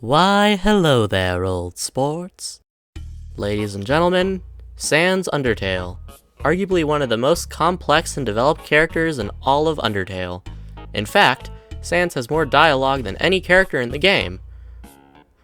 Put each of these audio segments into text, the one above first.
Why, hello there, old sports. Ladies and gentlemen, Sans Undertale. Arguably one of the most complex and developed characters in all of Undertale. In fact, Sans has more dialogue than any character in the game.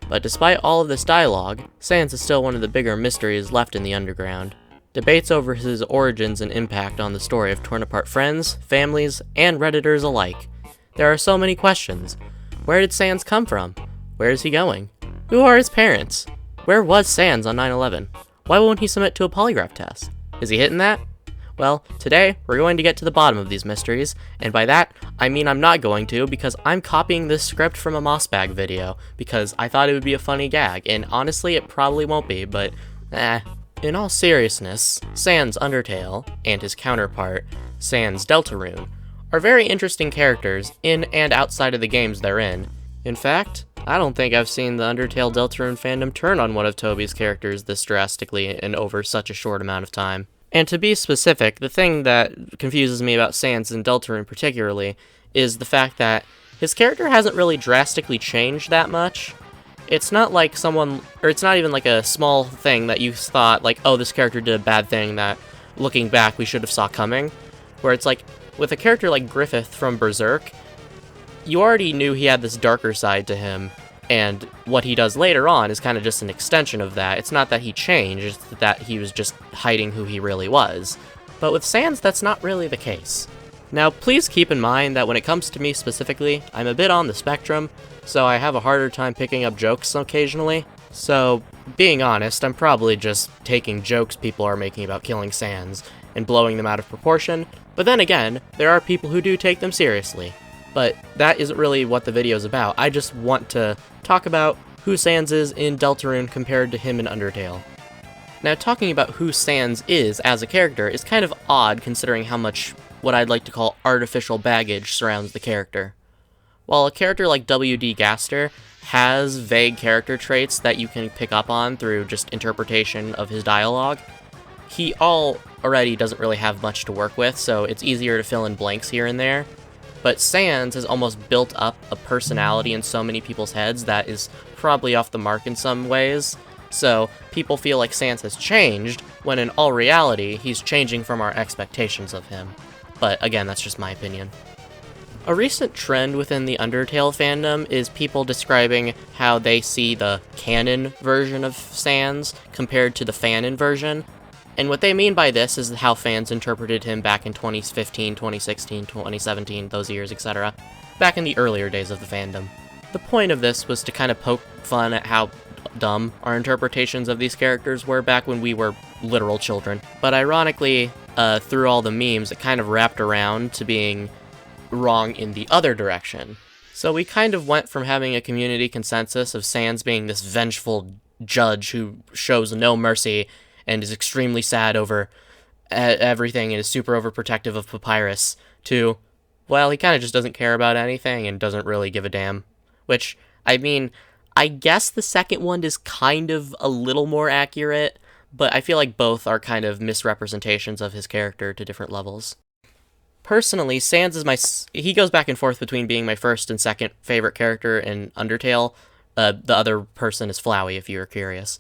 But despite all of this dialogue, Sans is still one of the bigger mysteries left in the underground. Debates over his origins and impact on the story have torn apart friends, families, and Redditors alike. There are so many questions. Where did Sans come from? Where is he going? Who are his parents? Where was Sans on 9/11? Why won't he submit to a polygraph test? Is he hitting that? Well, today, we're going to get to the bottom of these mysteries, and by that, I mean I'm not going to, because I'm copying this script from a Mossbag video, because I thought it would be a funny gag, and honestly, it probably won't be, but In all seriousness, Sans Undertale, and his counterpart, Sans Deltarune, are very interesting characters in and outside of the games they're in. In fact, I don't think I've seen the Undertale Deltarune fandom turn on one of Toby's characters this drastically and over such a short amount of time. And to be specific, the thing that confuses me about Sans and Deltarune particularly is the fact that his character hasn't really drastically changed that much. It's not like it's not even like a small thing that you thought, like, oh, this character did a bad thing that, looking back, we should have saw coming. Where it's like, with a character like Griffith from Berserk, you already knew he had this darker side to him, and what he does later on is kind of just an extension of that. It's not that he changed, it's that he was just hiding who he really was. But with Sans, that's not really the case. Now, please keep in mind that when it comes to me specifically, I'm a bit on the spectrum, so I have a harder time picking up jokes occasionally. So, being honest, I'm probably just taking jokes people are making about killing Sans and blowing them out of proportion, but then again, there are people who do take them seriously. But that isn't really what the video is about. I just want to talk about who Sans is in Deltarune compared to him in Undertale. Now, talking about who Sans is as a character is kind of odd considering how much what I'd like to call artificial baggage surrounds the character. While a character like W.D. Gaster has vague character traits that you can pick up on through just interpretation of his dialogue, he already doesn't really have much to work with, so it's easier to fill in blanks here and there. But Sans has almost built up a personality in so many people's heads that is probably off the mark in some ways. So people feel like Sans has changed, when in all reality, he's changing from our expectations of him. But again, that's just my opinion. A recent trend within the Undertale fandom is people describing how they see the Canon version of Sans compared to the fanon version. And what they mean by this is how fans interpreted him back in 2015, 2016, 2017, those years, etc. Back in the earlier days of the fandom. The point of this was to kind of poke fun at how dumb our interpretations of these characters were back when we were literal children. But ironically, through all the memes, it kind of wrapped around to being wrong in the other direction. So we kind of went from having a community consensus of Sans being this vengeful judge who shows no mercy and is extremely sad over everything and is super overprotective of Papyrus, to, well, he kind of just doesn't care about anything and doesn't really give a damn. Which, I mean, I guess the second one is kind of a little more accurate, but I feel like both are kind of misrepresentations of his character to different levels. Personally, Sans is he goes back and forth between being my first and second favorite character in Undertale. The other person is Flowey, if you're curious.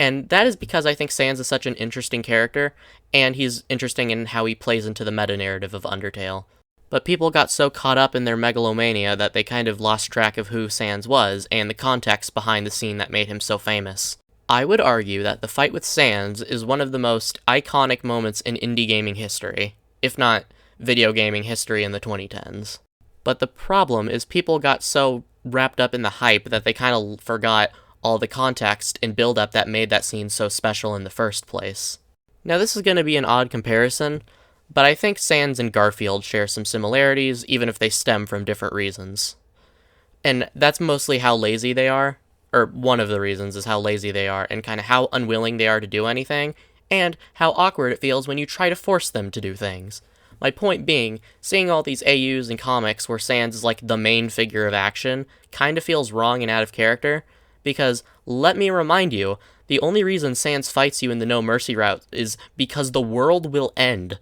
And that is because I think Sans is such an interesting character, and he's interesting in how he plays into the meta-narrative of Undertale. But people got so caught up in their megalomania that they kind of lost track of who Sans was, and the context behind the scene that made him so famous. I would argue that the fight with Sans is one of the most iconic moments in indie gaming history, if not video gaming history in the 2010s. But the problem is people got so wrapped up in the hype that they kind of forgot all the context and build-up that made that scene so special in the first place. Now, this is going to be an odd comparison, but I think Sans and Garfield share some similarities, even if they stem from different reasons. And that's mostly how lazy they are, or one of the reasons is how lazy they are, and kind of how unwilling they are to do anything, and how awkward it feels when you try to force them to do things. My point being, seeing all these AUs and comics where Sans is like the main figure of action kind of feels wrong and out of character, because, let me remind you, the only reason Sans fights you in the No Mercy route is because the world will end.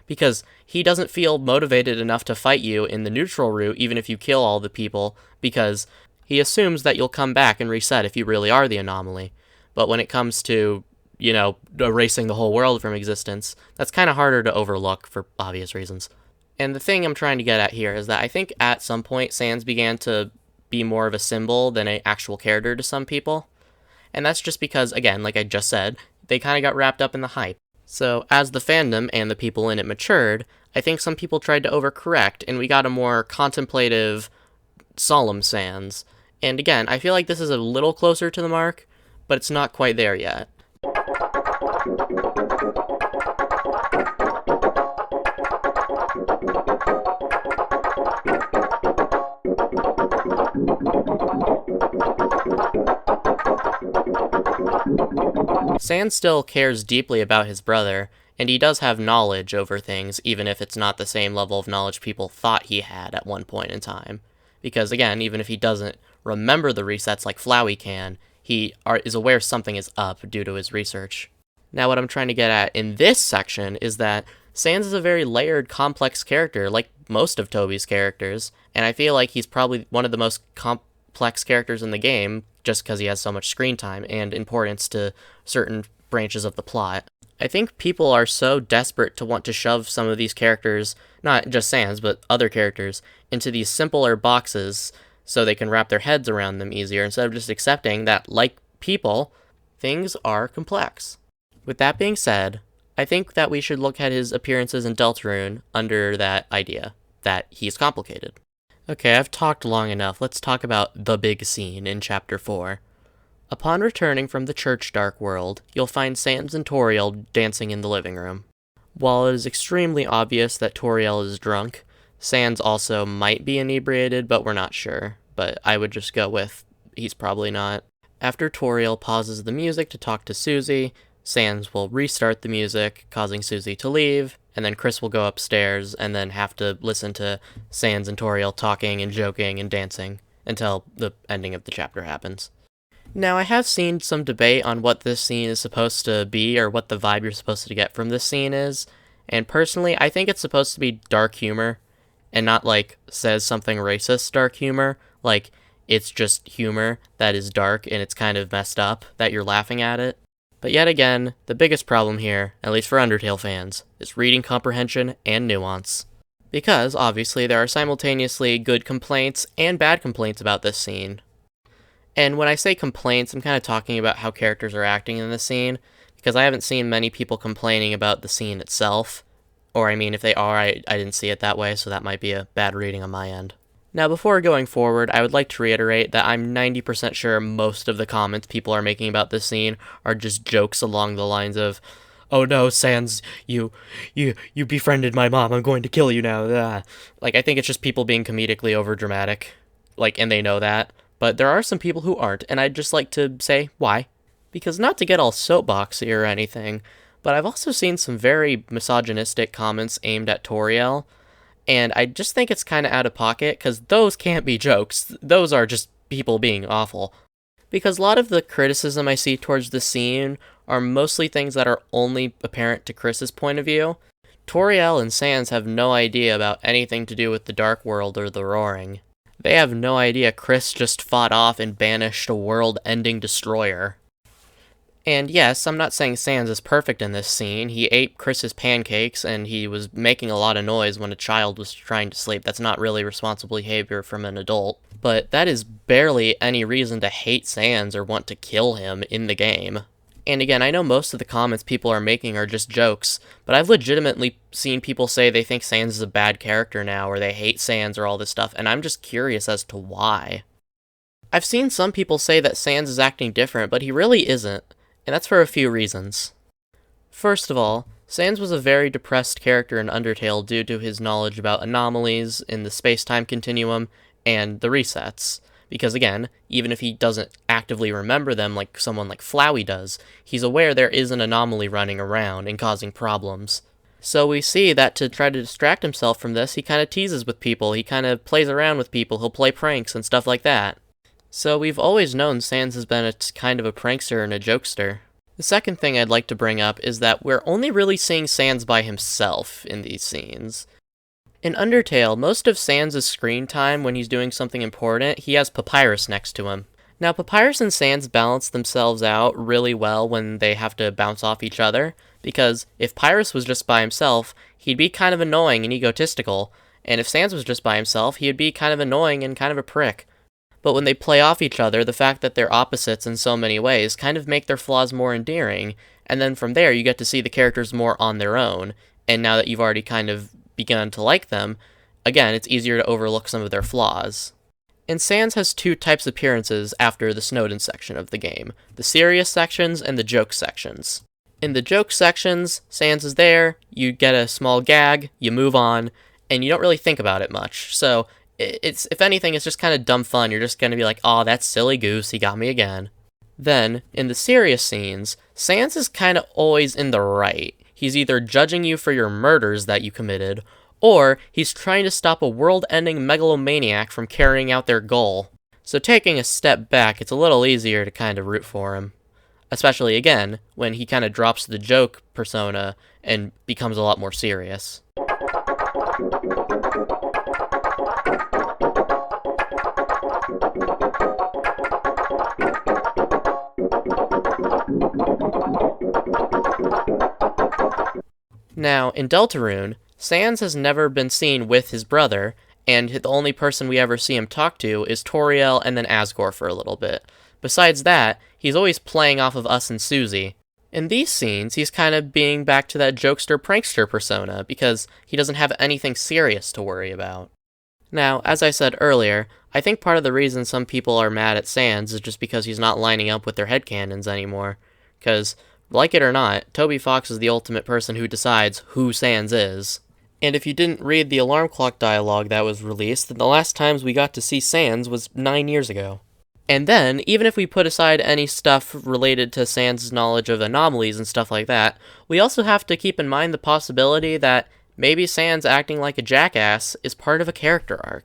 Because he doesn't feel motivated enough to fight you in the neutral route, even if you kill all the people, because He assumes that you'll come back and reset if you really are the anomaly, but when it comes to, erasing the whole world from existence, that's kind of harder to overlook for obvious reasons. And the thing I'm trying to get at here is that I think at some point Sans began to be more of a symbol than an actual character to some people. And that's just because, again, like I just said, they kind of got wrapped up in the hype. So as the fandom and the people in it matured, I think some people tried to overcorrect, and we got a more contemplative, solemn Sans. And again, I feel like this is a little closer to the mark, but it's not quite there yet. Sans still cares deeply about his brother, and he does have knowledge over things, even if it's not the same level of knowledge people thought he had at one point in time. Because again, even if he doesn't remember the resets like Flowey can, he is aware something is up due to his research. Now what I'm trying to get at in this section is that Sans is a very layered, complex character, like most of Toby's characters, and I feel like he's probably one of the most complex characters in the game, just because he has so much screen time and importance to certain branches of the plot. I think people are so desperate to want to shove some of these characters, not just Sans, but other characters, into these simpler boxes so they can wrap their heads around them easier, instead of just accepting that, like people, things are complex. With that being said, I think that we should look at his appearances in Deltarune under that idea, that he's complicated. Okay, I've talked long enough. Let's talk about the big scene in Chapter 4. Upon returning from the church dark world, you'll find Sans and Toriel dancing in the living room. While it is extremely obvious that Toriel is drunk, Sans also might be inebriated, but we're not sure. But I would just go with, he's probably not. After Toriel pauses the music to talk to Susie, Sans will restart the music, causing Susie to leave, and then Chris will go upstairs and then have to listen to Sans and Toriel talking and joking and dancing until the ending of the chapter happens. Now, I have seen some debate on what this scene is supposed to be or what the vibe you're supposed to get from this scene is, and personally, I think it's supposed to be dark humor, and not like says something racist dark humor, like it's just humor that is dark and it's kind of messed up that you're laughing at it. But yet again, the biggest problem here, at least for Undertale fans, is reading comprehension and nuance. Because, obviously, there are simultaneously good complaints and bad complaints about this scene. And when I say complaints, I'm kind of talking about how characters are acting in the scene, because I haven't seen many people complaining about the scene itself. Or, I mean, if they are, I didn't see it that way, so that might be a bad reading on my end. Now, before going forward, I would like to reiterate that I'm 90% sure most of the comments people are making about this scene are just jokes along the lines of, "Oh no, Sans, you befriended my mom, I'm going to kill you now." Ah. Like, I think it's just people being comedically overdramatic, and they know that. But there are some people who aren't, and I'd just like to say why. Because not to get all soapboxy or anything, but I've also seen some very misogynistic comments aimed at Toriel, and I just think it's kind of out of pocket, because those can't be jokes. Those are just people being awful. Because a lot of the criticism I see towards the scene are mostly things that are only apparent to Chris's point of view. Toriel and Sans have no idea about anything to do with the Dark World or the Roaring. They have no idea Chris just fought off and banished a world-ending destroyer. And yes, I'm not saying Sans is perfect in this scene. He ate Chris's pancakes, and he was making a lot of noise when a child was trying to sleep. That's not really responsible behavior from an adult. But that is barely any reason to hate Sans or want to kill him in the game. And again, I know most of the comments people are making are just jokes, but I've legitimately seen people say they think Sans is a bad character now, or they hate Sans or all this stuff, and I'm just curious as to why. I've seen some people say that Sans is acting different, but he really isn't. And that's for a few reasons. First of all, Sans was a very depressed character in Undertale due to his knowledge about anomalies in the space-time continuum and the resets. Because again, even if he doesn't actively remember them like someone like Flowey does, he's aware there is an anomaly running around and causing problems. So we see that to try to distract himself from this, he kind of teases with people, he kind of plays around with people, he'll play pranks and stuff like that. So we've always known Sans has been a kind of a prankster and a jokester. The second thing I'd like to bring up is that we're only really seeing Sans by himself in these scenes. In Undertale, most of Sans' screen time when he's doing something important, he has Papyrus next to him. Now, Papyrus and Sans balance themselves out really well when they have to bounce off each other, because if Pyrus was just by himself, he'd be kind of annoying and egotistical, and if Sans was just by himself, he'd be kind of annoying and kind of a prick. But when they play off each other, the fact that they're opposites in so many ways kind of make their flaws more endearing, and then from there you get to see the characters more on their own, and now that you've already kind of begun to like them, again, it's easier to overlook some of their flaws. And Sans has two types of appearances after the Snowden section of the game, the serious sections and the joke sections. In the joke sections, Sans is there, you get a small gag, you move on, and you don't really think about it much, so it's, if anything, it's just kind of dumb fun. You're just going to be like, aw, that silly goose, he got me again. Then, in the serious scenes, Sans is kind of always in the right. He's either judging you for your murders that you committed, or he's trying to stop a world-ending megalomaniac from carrying out their goal. So taking a step back, it's a little easier to kind of root for him. Especially, again, when he kind of drops the joke persona and becomes a lot more serious. Now, in Deltarune, Sans has never been seen with his brother, and the only person we ever see him talk to is Toriel and then Asgore for a little bit. Besides that, he's always playing off of us and Susie. In these scenes, he's kind of being back to that jokester-prankster persona, because he doesn't have anything serious to worry about. Now, as I said earlier, I think part of the reason some people are mad at Sans is just because he's not lining up with their headcanons anymore. Because, like it or not, Toby Fox is the ultimate person who decides who Sans is. And if you didn't read the alarm clock dialogue that was released, then the last times we got to see Sans was 9 years ago. And then, even if we put aside any stuff related to Sans' knowledge of anomalies and stuff like that, we also have to keep in mind the possibility that maybe Sans acting like a jackass is part of a character arc.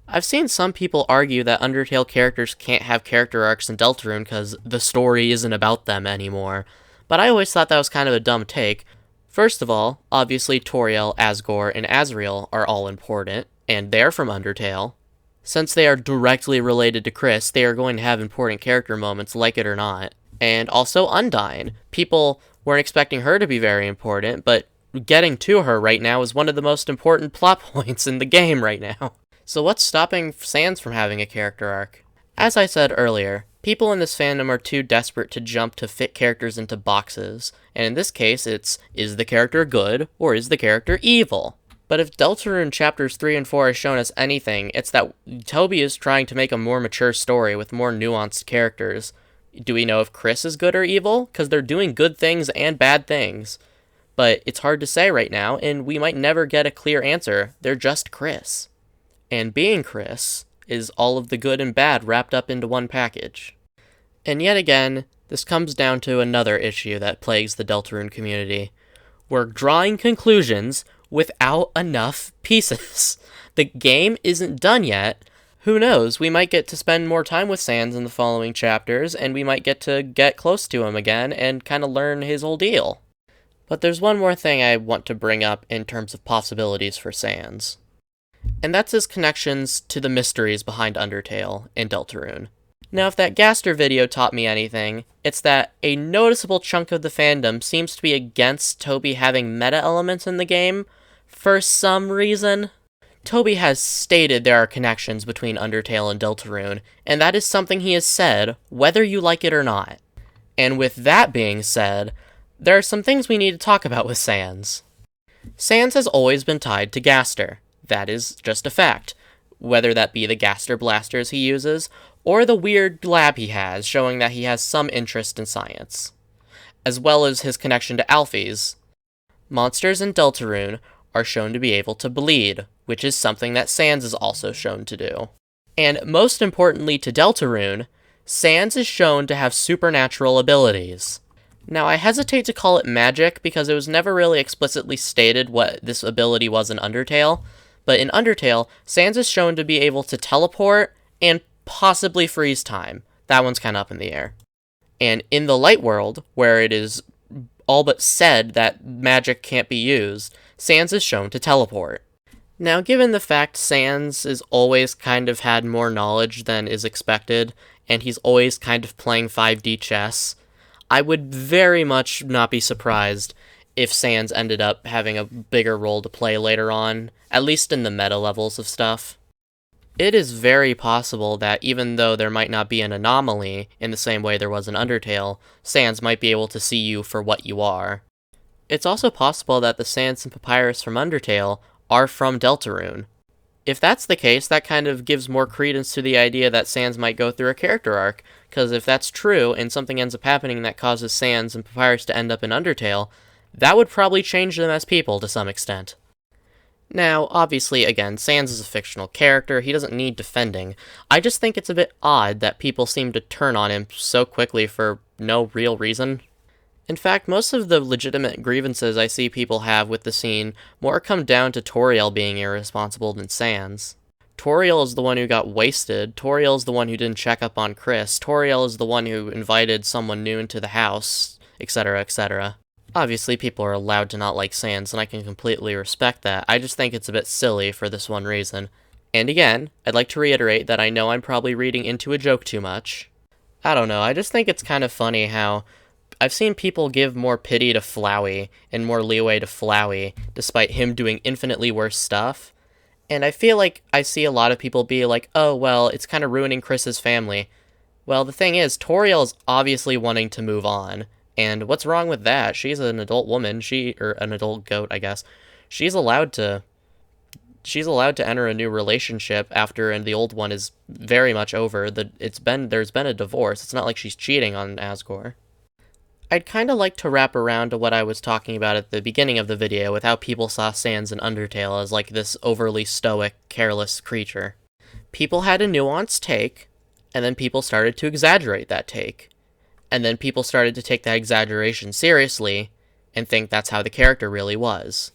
I've seen some people argue that Undertale characters can't have character arcs in Deltarune because the story isn't about them anymore, but I always thought that was kind of a dumb take. First of all, obviously Toriel, Asgore, and Azriel are all important, and they're from Undertale. Since they are directly related to Chris, they are going to have important character moments, like it or not. And also Undyne. People weren't expecting her to be very important, but getting to her right now is one of the most important plot points in the game right now. So what's stopping Sans from having a character arc? As I said earlier, people in this fandom are too desperate to jump to fit characters into boxes, and in this case it's, is the character good, or is the character evil? But if Deltarune chapters 3 and 4 has shown us anything, it's that Toby is trying to make a more mature story with more nuanced characters. Do we know if Chris is good or evil? Because they're doing good things and bad things. But it's hard to say right now, and we might never get a clear answer. They're just Chris. And being Chris is all of the good and bad wrapped up into one package. And yet again, this comes down to another issue that plagues the Deltarune community. We're drawing conclusions without enough pieces. The game isn't done yet. Who knows, we might get to spend more time with Sans in the following chapters, and we might get to get close to him again and kind of learn his whole deal. But there's one more thing I want to bring up in terms of possibilities for Sans. And that's his connections to the mysteries behind Undertale and Deltarune. Now, if that Gaster video taught me anything, it's that a noticeable chunk of the fandom seems to be against Toby having meta elements in the game for some reason. Toby has stated there are connections between Undertale and Deltarune, and that is something he has said, whether you like it or not. And with that being said, there are some things we need to talk about with Sans. Sans has always been tied to Gaster. That is just a fact. Whether that be the Gaster blasters he uses, or the weird lab he has, showing that he has some interest in science. As well as his connection to Alphys. Monsters in Deltarune are shown to be able to bleed, which is something that Sans is also shown to do. And most importantly to Deltarune, Sans is shown to have supernatural abilities. Now, I hesitate to call it magic because it was never really explicitly stated what this ability was in Undertale, but in Undertale, Sans is shown to be able to teleport and possibly freeze time. That one's kind of up in the air. And in the Light World, where it is all but said that magic can't be used, Sans is shown to teleport. Now, given the fact Sans is always kind of had more knowledge than is expected, and he's always kind of playing 5D chess, I would very much not be surprised if Sans ended up having a bigger role to play later on, at least in the meta levels of stuff. It is very possible that even though there might not be an anomaly in the same way there was in Undertale, Sans might be able to see you for what you are. It's also possible that the Sans and Papyrus from Undertale are from Deltarune. If that's the case, that kind of gives more credence to the idea that Sans might go through a character arc, because if that's true and something ends up happening that causes Sans and Papyrus to end up in Undertale, that would probably change them as people to some extent. Now, obviously, again, Sans is a fictional character, he doesn't need defending. I just think it's a bit odd that people seem to turn on him so quickly for no real reason. In fact, most of the legitimate grievances I see people have with the scene more come down to Toriel being irresponsible than Sans. Toriel is the one who got wasted, Toriel is the one who didn't check up on Chris, Toriel is the one who invited someone new into the house, etc., etc. Obviously, people are allowed to not like Sans, and I can completely respect that. I just think it's a bit silly for this one reason. And again, I'd like to reiterate that I know I'm probably reading into a joke too much. I don't know, I just think it's kind of funny how I've seen people give more pity to Flowey and more leeway to Flowey, despite him doing infinitely worse stuff. And I feel like I see a lot of people be like, oh, well, it's kind of ruining Chris's family. Well, the thing is, Toriel is obviously wanting to move on. And what's wrong with that? She's an adult woman, or an adult goat, I guess. She's allowed to enter a new relationship after and the old one is very much over. There's been a divorce. It's not like she's cheating on Asgore. I'd kind of like to wrap around to what I was talking about at the beginning of the video with how people saw Sans and Undertale as like this overly stoic, careless creature. People had a nuanced take, and then people started to exaggerate that take. And then people started to take that exaggeration seriously and think that's how the character really was.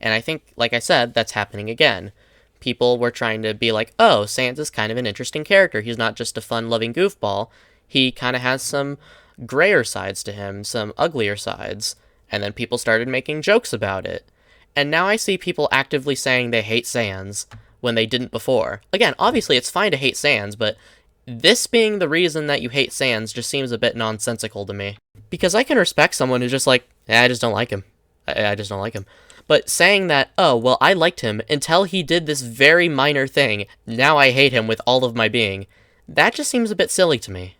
And I think, like I said, that's happening again. People were trying to be like, oh, Sans is kind of an interesting character. He's not just a fun-loving goofball. He kind of has some grayer sides to him, some uglier sides. And then people started making jokes about it. And now I see people actively saying they hate Sans when they didn't before. Again, obviously it's fine to hate Sans, but this being the reason that you hate Sans just seems a bit nonsensical to me. Because I can respect someone who's just like, I just don't like him. I just don't like him. But saying that, oh, well, I liked him until he did this very minor thing, now I hate him with all of my being, that just seems a bit silly to me.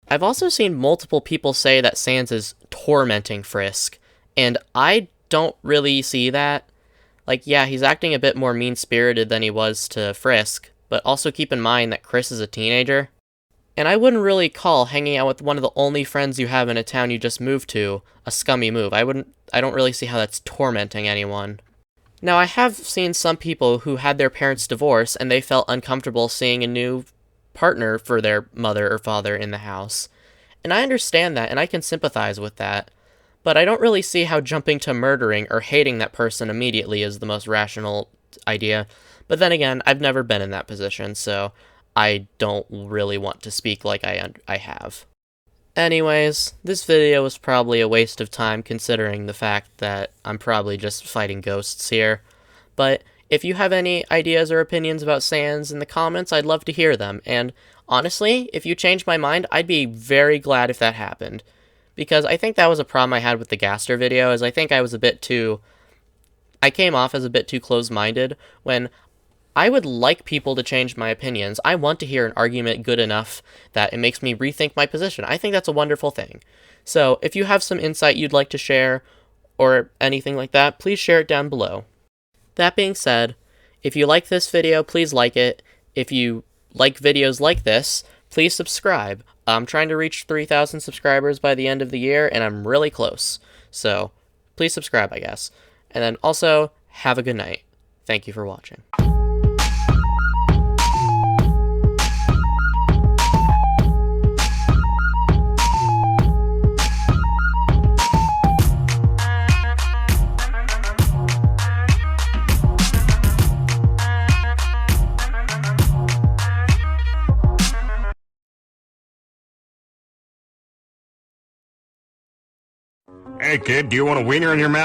I've also seen multiple people say that Sans is tormenting Frisk, and I don't really see that. Like, yeah, he's acting a bit more mean-spirited than he was to Frisk, but also keep in mind that Chris is a teenager. And I wouldn't really call hanging out with one of the only friends you have in a town you just moved to a scummy move. I don't really see how that's tormenting anyone. Now, I have seen some people who had their parents divorce and they felt uncomfortable seeing a new partner for their mother or father in the house. And I understand that, and I can sympathize with that. But I don't really see how jumping to murdering or hating that person immediately is the most rational idea. But then again, I've never been in that position, so I don't really want to speak like I have. Anyways, this video was probably a waste of time considering the fact that I'm probably just fighting ghosts here. But if you have any ideas or opinions about Sans in the comments, I'd love to hear them. And honestly, if you change my mind, I'd be very glad if that happened. Because I think that was a problem I had with the Gaster video, is I think I came off as a bit too close-minded when I would like people to change my opinions. I want to hear an argument good enough that it makes me rethink my position. I think that's a wonderful thing. So if you have some insight you'd like to share or anything like that, please share it down below. That being said, if you like this video, please like it. If you like videos like this, please subscribe. I'm trying to reach 3,000 subscribers by the end of the year, and I'm really close. So please subscribe, I guess. And then also, have a good night. Thank you for watching. Hey kid, do you want a wiener in your mouth?